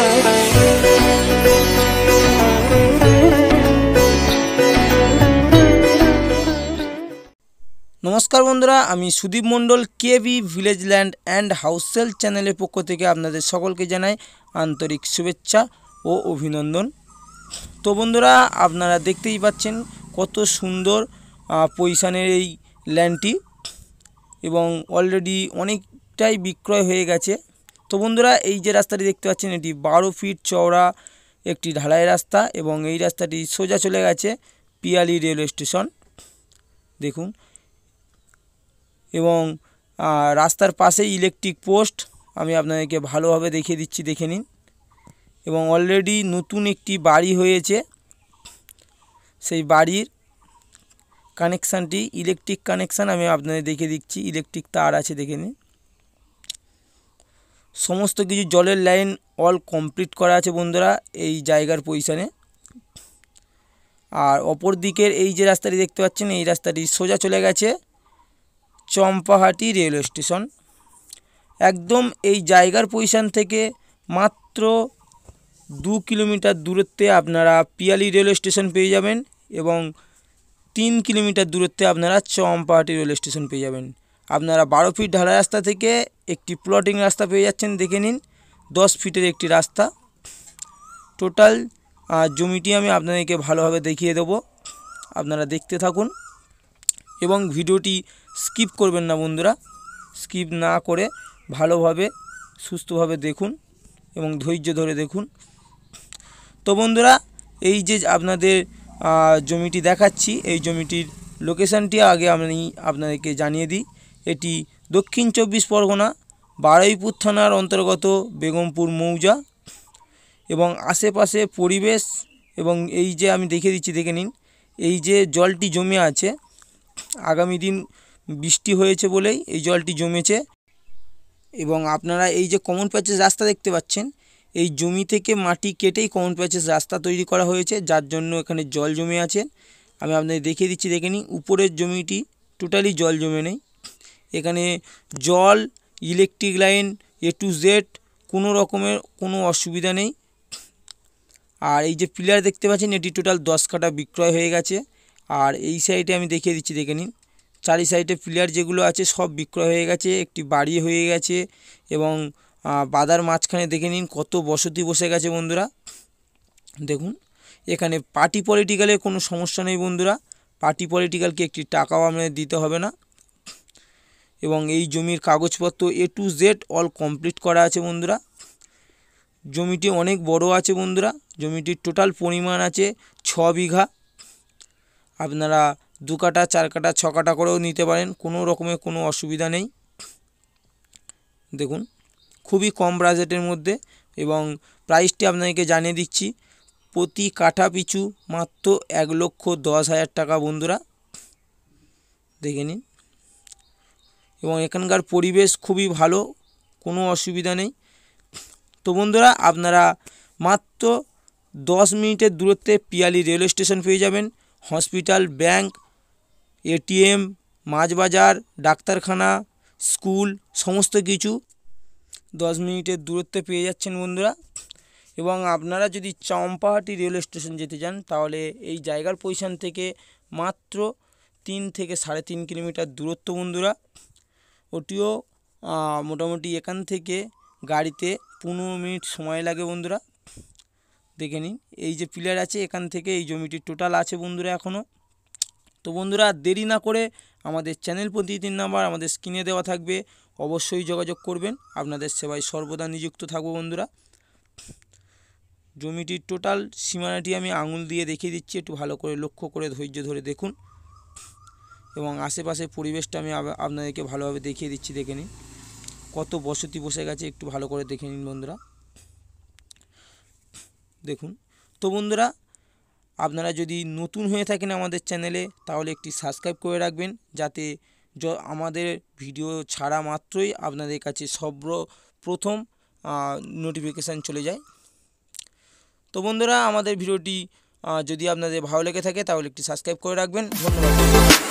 नमस्कार बंधुरा आमी Sudip Mondal KB village land and house sale channel पक्ष থেকে আপনাদের সকলকে জানাই আন্তরিক শুভেচ্ছা ও অভিনন্দন। তো বন্ধুরা আপনারা দেখতেই পাচ্ছেন কত সুন্দর পজিশনের এই ল্যান্ডটি এবং অলরেডি অনেকটাই বিক্রয় হয়ে গেছে। তো বন্ধুরা এই যে রাস্তাটি দেখতে পাচ্ছেন এটি 12 ফিট চওড়া একটি ঢালাই রাস্তা এবং এই রাস্তাটি সোজা চলে গেছে পিয়ালি রেলওয়ে স্টেশন। দেখুন এবং রাস্তার পাশে ইলেকট্রিক পোস্ট আমি আপনাদেরকে ভালোভাবে দেখিয়ে দিচ্ছি, দেখে নিন। এবং অলরেডি নতুন একটি বাড়ি হয়েছে, সেই বাড়ির কানেকশানটি ইলেকট্রিক কানেকশান আমি আপনাদের দেখিয়ে দিচ্ছি। ইলেকট্রিক তার আছে, দেখে নিন। সমস্ত কিছু জলের লাইন অল কমপ্লিট করা আছে বন্ধুরা এই জায়গার পজিশানে। আর অপর দিকের এই যে রাস্তাটি দেখতে পাচ্ছেন এই রাস্তাটি সোজা চলে গেছে চম্পাহাটি রেলওয়ে স্টেশন। একদম এই জায়গার পজিশান থেকে মাত্র 2 কিলোমিটার দূরত্বে আপনারা পিয়ালি রেলওয়ে স্টেশন পেয়ে যাবেন এবং 3 কিলোমিটার দূরত্বে আপনারা চম্পাহাটি রেলওয়ে স্টেশন পেয়ে যাবেন। আপনারা 12 ফিট ঢালাই রাস্তা থেকে একটি প্লটিং রাস্তা পেয়ে যাচ্ছেন, দেখে নিন। 10 ফিটের একটি রাস্তা। টোটাল জমিটি আমি আপনাদেরকে ভালোভাবে দেখিয়ে দেবো, আপনারা দেখতে থাকুন এবং ভিডিওটি স্কিপ করবেন না বন্ধুরা। স্কিপ না করে ভালোভাবে সুস্থভাবে দেখুন এবং ধৈর্য ধরে দেখুন। তো বন্ধুরা এই যে আপনাদের জমিটি দেখাচ্ছি এই জমিটির লোকেশানটি আগে আমি আপনাদেরকে জানিয়ে দিই। এটি দক্ষিণ 24 পরগনা বারুইপুর থানার অন্তর্গত বেগমপুর মৌজা এবং আশেপাশে পরিবেশ এবং এই যে আমি দেখিয়ে দিচ্ছি, দেখে নিন। এই যে জলটি জমে আছে আগামী দিন বৃষ্টি হয়েছে বলেই এই জলটি জমেছে এবং আপনারা এই যে কমন প্যাচেস রাস্তা দেখতে পাচ্ছেন এই জমি থেকে মাটি কেটেই কমন প্যাচেস রাস্তা তৈরি করা হয়েছে, যার জন্য এখানে জল জমে আছে। আমি আপনাদের দেখিয়ে দিচ্ছি, দেখে নিন। উপরের জমিটি টোটালি জল জমে নেই, এখানে জল electric line A to Z কোনো রকমের কোনো অসুবিধা নেই। আর এই যে পিলার দেখতে পাচ্ছেন এটি টোটাল 10 কাঠা বিক্রয় হয়ে গেছে। আর এই সাইডে আমি দেখিয়ে দিচ্ছি, দেখে নিন। চারি সাইডে পিলার যেগুলো আছে সব বিক্রয় হয়ে গেছে, একটি বাড়ি হয়ে গেছে এবং বাদার মাঝখানে দেখে নিন কত বসতি বসে গেছে বন্ধুরা। দেখুন এখানে পার্টি পলিটিক্যালের কোনো সমস্যা নেই বন্ধুরা, পার্টি পলিটিক্যালকে একটি টাকাও আপনাদের দিতে হবে না এবং এই জমির কাগজপত্র A to Z all complete করা আছে বন্ধুরা। জমিটি অনেক বড় আছে বন্ধুরা, জমিটির টোটাল পরিমাণ আছে 6 বিঘা। আপনারা 2 কাঠা 4 কাঠা 6 কাঠা করেও নিতে পারেন, কোনো রকমের কোনো অসুবিধা নেই। দেখুন খুবই কম বাজেটের মধ্যে এবং প্রাইসটি আপনাদেরকে জানিয়ে দিচ্ছি, প্রতি কাঠা পিছু মাত্র 1,10,000 টাকা বন্ধুরা, দেখে নিন। এবং এখানকার পরিবেশ খুবই ভালো, কোনো অসুবিধা নেই। তো বন্ধুরা আপনারা মাত্র 10 মিনিটের দূরত্বে পিয়ালি রেলওয়ে স্টেশন পেয়ে যাবেন। হসপিটাল, ব্যাংক, ATM, মাছ বাজার, ডাক্তারখানা, স্কুল সমস্ত কিছু 10 মিনিটের দূরত্বে পেয়ে যাচ্ছেন বন্ধুরা। এবং আপনারা যদি চম্পাহাটি রেলওয়ে স্টেশন যেতে চান তাহলে এই জায়গার পজিশান থেকে মাত্র 3 থেকে 3.5 কিলোমিটার দূরত্ব বন্ধুরা। ওটিও মোটামুটি এখান থেকে গাড়িতে 15 মিনিট সময় লাগে বন্ধুরা, দেখে নিন। এই যে পিলার আছে এখান থেকে এই জমিটির টোটাল আছে বন্ধুরা এখনও। তো বন্ধুরা দেরি না করে আমাদের চ্যানেল প্রতিনিধির নাম্বার আমাদের স্ক্রিনে দেওয়া থাকবে, অবশ্যই যোগাযোগ করবেন, আপনাদের সেবায় সর্বদা নিযুক্ত থাকবো বন্ধুরা। জমিটির টোটাল সীমানাটি আমি আঙুল দিয়ে দেখিয়ে দিচ্ছি, একটু ভালো করে লক্ষ্য করে ধৈর্য ধরে দেখুন এবং আশেপাশে পরিবেশটা আমি আপনাদেরকে ভালোভাবে দেখিয়ে দিচ্ছি, দেখে নিন কত বসতি বসে গেছে, একটু ভালো করে দেখে নিন বন্ধুরা। দেখুন তো বন্ধুরা আপনারা যদি নতুন হয়ে থাকেন আমাদের চ্যানেলে তাহলে একটি সাবস্ক্রাইব করে রাখবেন, যাতে আমাদের ভিডিও ছাড়া মাত্রই আপনাদের কাছে সর্বপ্রথম নোটিফিকেশান চলে যায়। তো বন্ধুরা আমাদের ভিডিওটি যদি আপনাদের ভালো লেগে থাকে তাহলে একটি সাবস্ক্রাইব করে রাখবেন। ধন্যবাদ।